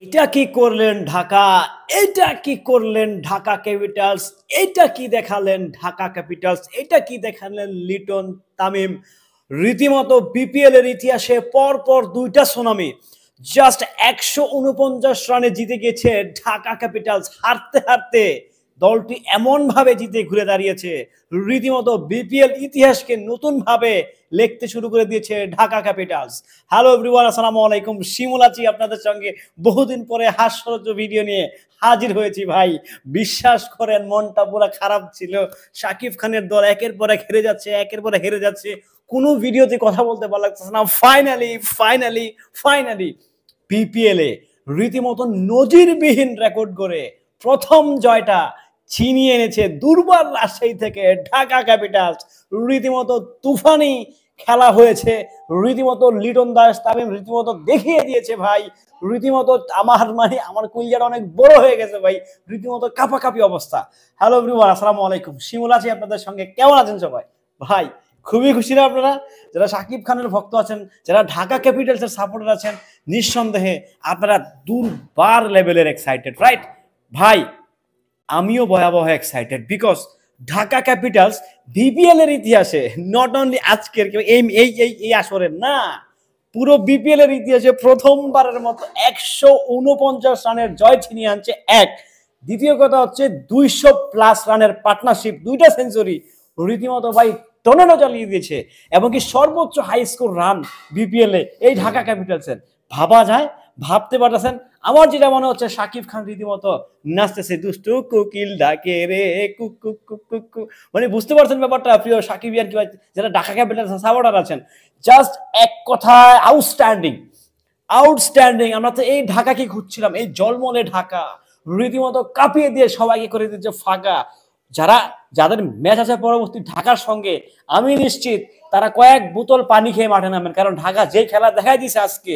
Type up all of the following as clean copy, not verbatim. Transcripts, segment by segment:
এটা কি করলেন ঢাকা? এটা কি করলেন ঢাকা ক্যাপিটালস? এটা কি দেখালেন ঢাকা ক্যাপিটালস? এটা কি দেখালেন লিটন তামিম? রীতিমতো বিপিএল এর ইতিহাসে পরপর দুইটা সুনামি। জাস্ট ১৪৯ রানে জিতে গেছে ঢাকা ক্যাপিটালস। হারতে হারতে দলটি এমনভাবে জিতে ঘুরে দাঁড়িয়েছে, রীতিমতো বিপিএল ইতিহাসকে নতুনভাবে লিখতে শুরু করে দিয়েছে ঢাকা ক্যাপিটালস। হ্যালো এভরিওয়ান, আসসালামু আলাইকুম। শিমুল আছি আপনাদের সঙ্গে বহুদিন পরে হাস্যরজ্জ ভিডিও নিয়ে হাজির হয়েছি ভাই। বিশ্বাস করেন, মনটা পুরো খারাপ ছিল। শাকিব খানের দল একের পর এক হেরে যাচ্ছে, একের পর হেরে যাচ্ছে, কোনো ভিডিওতে কথা বলতে ভালো লাগতেছে না। ফাইনালি বিপিএল এ রীতিমতো নজিরবিহীন রেকর্ড করে প্রথম জয়টা ছিনিয়ে এনেছে দুর্বার রাজশাহী থেকে ঢাকা ক্যাপিটালস। রীতিমতো তুফানি খেলা হয়েছে, রীতিমতো লিটন দাস তামিম রীতিমতো দেখিয়ে দিয়েছে ভাই। রীতিমতো আমার কলিজাটা অনেক বড় হয়ে গেছে ভাই, রীতিমতো কাঁপাকাঁপি অবস্থা। হ্যালো এভরিওয়ান, আসসালামু আলাইকুম। শিমুল আছি আপনাদের সঙ্গে। কেমন আছেন সবাই? ভাই খুবই খুশি না আপনারা যারা শাকিব খানের ভক্ত আছেন, যারা ঢাকা ক্যাপিটালসের সাপোর্টার আছেন? নিঃসন্দেহে আপনারা দুর্বার লেভেলের এক্সাইটেড, রাইট? ভাই আমিও ভয়াবহ excited, because Dhaka Capitals BPL এর ইতিহাসে নট অনলি আজকের এই এই এই আসরের না, পুরো বিপিএল এর ইতিহাসে প্রথমবারের মতো ১৪৯ রানের জয় ছিনিয়ে আনছে। এক, দ্বিতীয় কথা হচ্ছে ২০০+ রানের পার্টনারশিপ, দুইটা সেঞ্চুরি, রীতিমতো ভাই টর্নেডো চালিয়ে দিয়েছে। এবং কি সর্বোচ্চ হাই স্কোর রান বিপিএল এ এই ঢাকা ক্যাপিটালসের। ভাবা যায়? ভাবতে পারতেছেন? আমার যেটা মনে হচ্ছে শাকিব খান রীতিমতো নাচতেছে, দুষ্টু কোকিল ডাকে রে cook cook cook cook cook. মানে বুঝতে পারছেন ব্যাপারটা প্রিয় শাকিব ইয়ার কি যারা ঢাকা ক্যাপিটালস সাপোর্টার আছেন? জাস্ট এক কথায় আউটস্ট্যান্ডিং। আমরা তো এই ঢাকাকে খুঁজছিলাম, এই জলমলে ঢাকা রীতিমতো কাঁপিয়ে দিয়ে সবাইকে করে দিচ্ছে ফাঁকা। যাদের ম্যাচ আছে পরবর্তী ঢাকার সঙ্গে, আমি নিশ্চিত তারা কয়েক বোতল পানি খেয়ে মাঠে নামেন, কারণ ঢাকা যে খেলা দেখাই দিছে আজকে,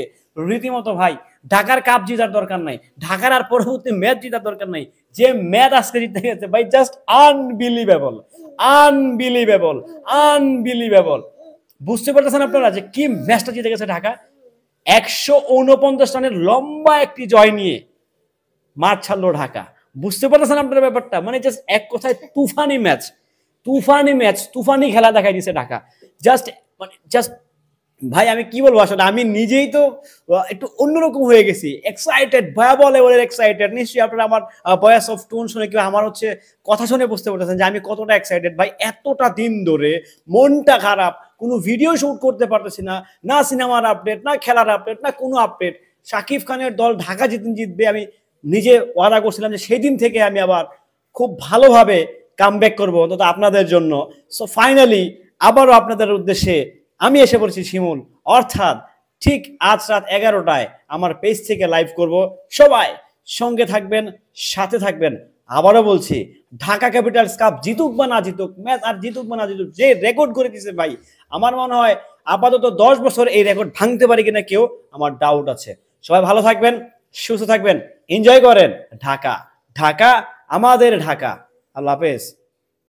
রীতিমতো ভাই ঢাকার কাপ জেতার দরকার নাই, ঢাকার আর পরবর্তী ম্যাচ জেতার দরকার নাই, যে ম্যাচ আজকে জিতে গেছে ভাই, জাস্ট আনবিলিভেবল। বুঝতে পারতেছেন আপনারা যে কি ম্যাচটা জিতে গেছে ঢাকা? ১৪৯ রানের লম্বা একটি জয় নিয়ে মাঠ ছাড়লো ঢাকা। বুঝতে পারতেছেন আপনারা ব্যাপারটা? মানে জাস্ট এক কথায় তুফানি খেলা দেখাই দিছে ঢাকা। জাস্ট ভাই আমি কি বলবো, আসলে আমি নিজেই তো একটু অন্যরকম হয়ে গেছি, এক্সাইটেড, ভয়াবহ লেভেলের এক্সাইটেড। নিশ্চয়ই আপনারা আমার ভয়েস অফ টোন শুনে কি আমার হচ্ছে কথা শুনে বুঝতে পারতেছেন যে আমি কতটা এক্সাইটেড ভাই। এতটা দিন ধরে মনটা খারাপ, কোনো ভিডিও শুট করতে পারতেছি না, না সিনেমার আপডেট, না খেলার আপডেট, না কোনো আপডেট। শাকিব খানের দল ঢাকা জিতবে, আমি নিজে ওয়াদা করছিলাম যে সেই দিন থেকে আমি আবার খুব ভালোভাবে কামব্যাক করবো অন্তত আপনাদের জন্য। সো ফাইনালি আবারও আপনাদের উদ্দেশ্যে আমি এসে পড়েছি শিমুল, অর্থাৎ ঠিক আজ রাত ১১টায় আমার পেজ থেকে লাইভ করব। সবাই সঙ্গে থাকবেন, সাথে থাকবেন। আবারও বলছি, ঢাকা ক্যাপিটালস কাপ জিতুক বা না জিতুক, ম্যাচ আর জিতুক বা না জিতুক, যে রেকর্ড করে দিয়েছে ভাই, আমার মনে হয় আপাতত ১০ বছর এই রেকর্ড ভাঙতে পারি কিনা কেউ, আমার ডাউট আছে। সবাই ভালো থাকবেন, সুস্থ থাকবেন, এনজয় করেন। ঢাকা আমাদের ঢাকা। আল্লাহ হাফেজ।